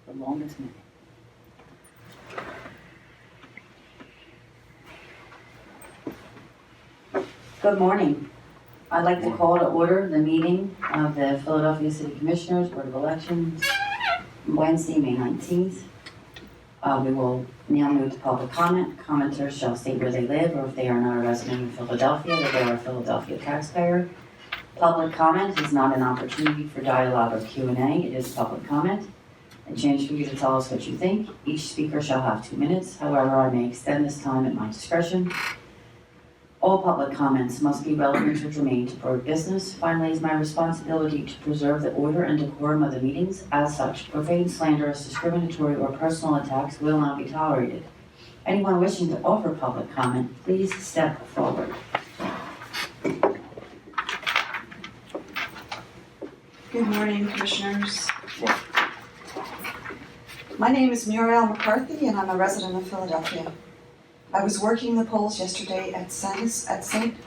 the longest minute. Good morning. I'd like to call to order the meeting of the Philadelphia City Commissioners Board of Elections, Wednesday, May 19th. We will now move to public comment. Commenters shall state where they live, or if they are not a resident of Philadelphia, that they are a Philadelphia taxpayer. Public comment is not an opportunity for dialogue or Q&A. It is public comment. A chance for you to tell us what you think. Each speaker shall have 2 minutes. However, I may extend this time at my discretion. All public comments must be relevant or germane to borough business. Finally, it is my responsibility to preserve the order and decorum of the meetings. As such, profane, slanderous, discriminatory, or personal attacks will not be tolerated. Anyone wishing to offer public comment, please step forward. Good morning, Commissioners. My name is Murielle McCarthy, and I'm a resident of Philadelphia. I was working the polls yesterday at St.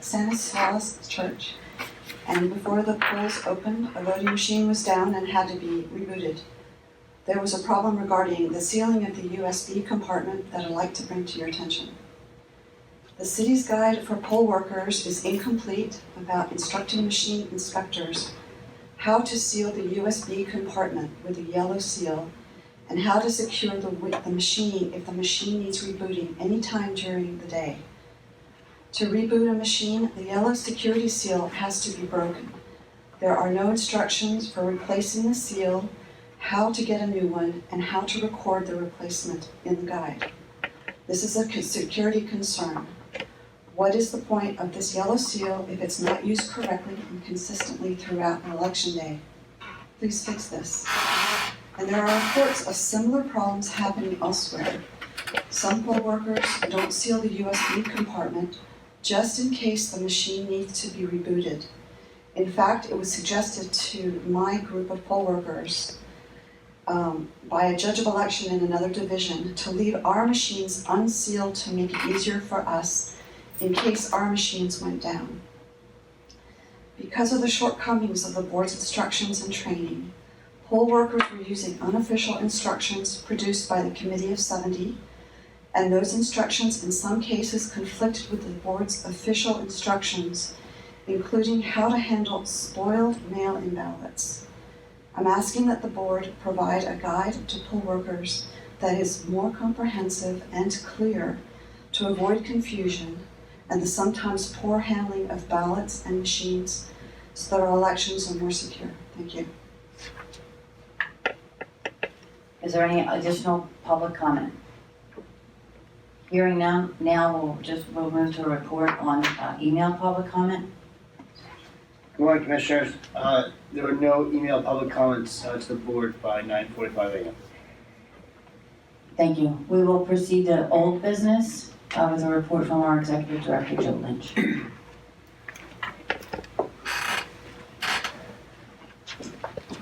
Stanislaus Church, and before the polls opened, a voting machine was down and had to be rebooted. There was a problem regarding the sealing of the USB compartment that I'd like to bring to your attention. The city's guide for poll workers is incomplete about instructing machine inspectors how to seal the USB compartment with a yellow seal, and how to secure the machine if the machine needs rebooting anytime during the day. To reboot a machine, the yellow security seal has to be broken. There are no instructions for replacing the seal, how to get a new one, and how to record the replacement in the guide. This is a security concern. What is the point of this yellow seal if it's not used correctly and consistently throughout an election day? Please fix this. And there are reports of similar problems happening elsewhere. Some poll workers don't seal the USB compartment just in case the machine needs to be rebooted. In fact, it was suggested to my group of poll workers by a judge of election in another division to leave our machines unsealed to make it easier for us in case our machines went down. Because of the shortcomings of the board's instructions and training, poll workers were using unofficial instructions produced by the Committee of 70, and those instructions in some cases conflicted with the board's official instructions, including how to handle spoiled mail-in ballots. I'm asking that the board provide a guide to poll workers that is more comprehensive and clear to avoid confusion and the sometimes poor handling of ballots and machines so that our elections are more secure. Thank you. Is there any additional public comment? Hearing none, now we'll move to a report on email public comment. Good morning, Commissioners. There were no email public comments to the board by 9:45 a.m. Thank you. We will proceed to old business with a report from our Executive Director, Joe Lynch. Good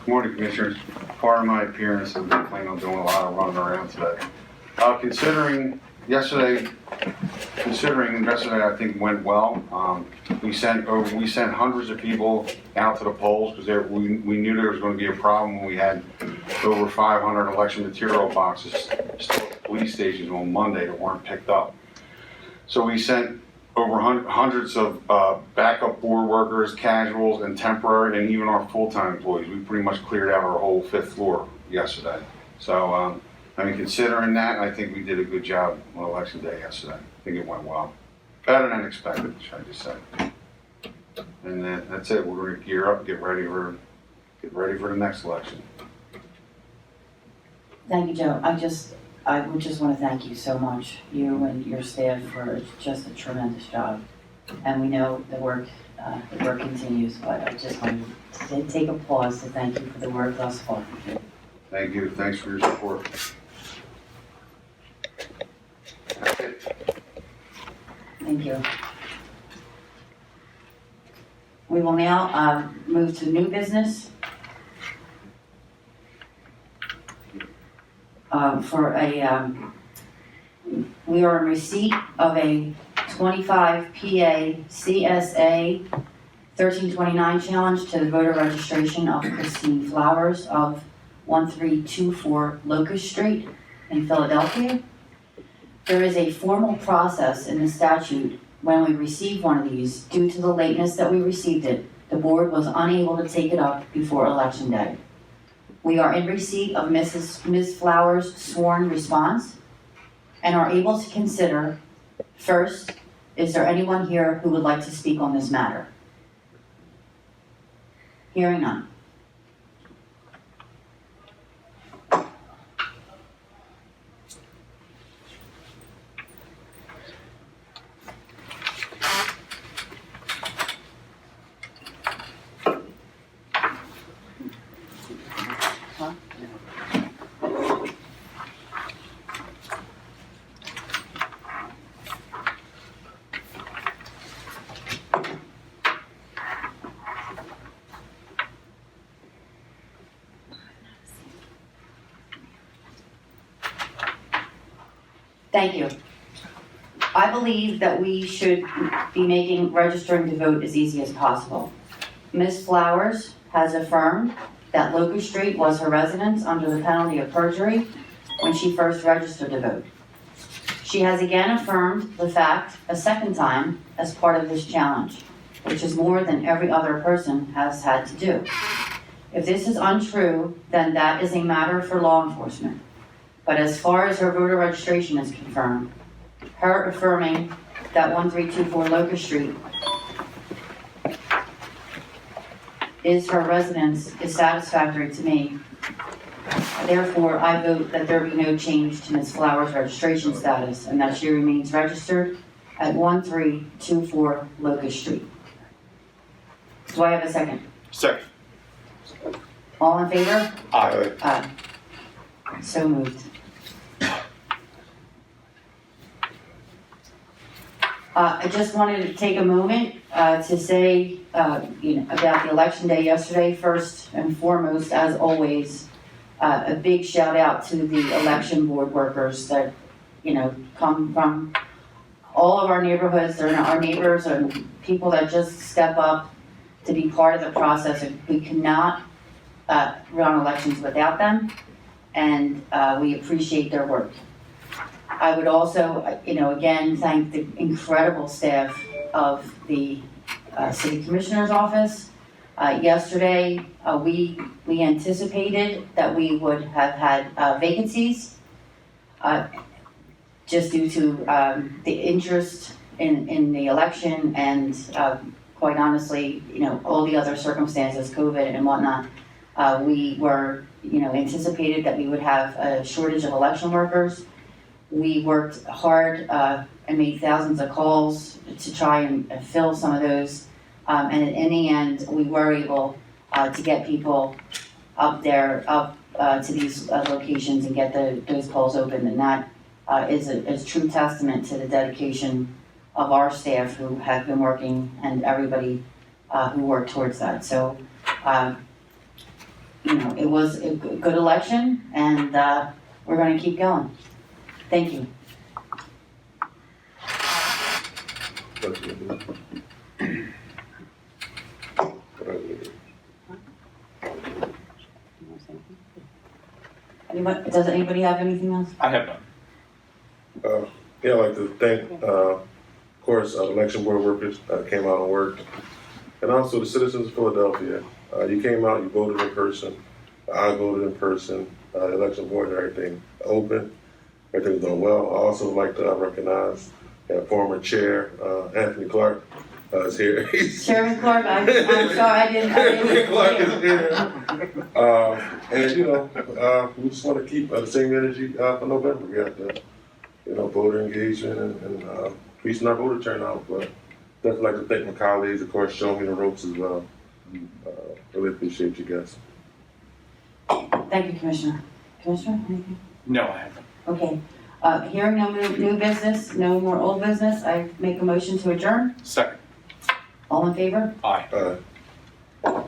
morning, Commissioners. Part of my appearance, I'm planning on doing a lot of running around today. Considering yesterday, I think went well. We sent hundreds of people out to the polls because we knew there was going to be a problem when we had over 500 election material boxes still at the police stations on Monday that weren't picked up. So we sent over hundreds of backup board workers, casuals, and temporary, and even our full-time employees. We pretty much cleared out our whole 5th floor yesterday. So, I mean, considering that, I think we did a good job on election day yesterday. I think it went well. Better than expected, should I just say. And that's it. We're going to gear up, get ready for the next election. Thank you, Joe. I would just want to thank you so much, you and your staff, for just a tremendous job. And we know the work continues, but I just want to take a pause to thank you for the work thus far. Thank you. Thanks for your support. That's it. Thank you. We will now move to new business. We are in receipt of a 25 PA CSA 1329 challenge to the voter registration of Christine Flowers of 1324 Locust Street in Philadelphia. There is a formal process in the statute when we receive one of these. Due to the lateness that we received it, the board was unable to take it up before Election Day. We are in receipt of Ms. Flowers' sworn response and are able to consider, first, is there anyone here who would like to speak on this matter? Hearing none. Thank you. I believe that we should be making registering to vote as easy as possible. Ms. Flowers has affirmed that Locust Street was her residence under the penalty of perjury when she first registered to vote. She has again affirmed the fact a second time as part of this challenge, which is more than every other person has had to do. If this is untrue, then that is a matter for law enforcement. But as far as her voter registration is confirmed, her affirming that 1324 Locust Street is her residence is satisfactory to me. Therefore, I vote that there be no change to Ms. Flowers' registration status and that she remains registered at 1324 Locust Street. Do I have a second? Second. All in favor? Aye. Aye. So moved. I just wanted to take a moment to say, about the election day yesterday. First and foremost, as always, a big shout out to the election board workers that, come from all of our neighborhoods. They're our neighbors and people that just step up to be part of the process. We cannot run elections without them, and we appreciate their work. I would also, again, thank the incredible staff of the City Commissioner's office. Yesterday, we anticipated that we would have had vacancies just due to the interest in the election and quite honestly, all the other circumstances, COVID and whatnot. We were, anticipated that we would have a shortage of election workers. We worked hard and made thousands of calls to try and fill some of those. And in the end, we were able to get people up there, to these locations and get those polls open. And that is a true testament to the dedication of our staff who have been working and everybody who worked towards that. So, it was a good election and we're going to keep going. Thank you. Does anybody have anything else? I have none. I'd like to thank, of course, election board workers that came out and worked, and also the citizens of Philadelphia. You came out, you voted in person. I voted in person. The election board and everything open. Everything's done well. I also like to recognize former chair, Anthony Clark, is here. Chairman Clark, I'm sorry, I didn't. Anthony Clark is here. And we just want to keep the same energy for November. We have to, voter engagement and increasing our voter turnout. But definitely like to thank my colleagues, of course, showing me the ropes as well. Really appreciate you guys. Thank you, Commissioner. Commissioner, anything? No, I haven't. Okay. Hearing no new business, no more old business, I make a motion to adjourn. Second. All in favor? Aye. Aye.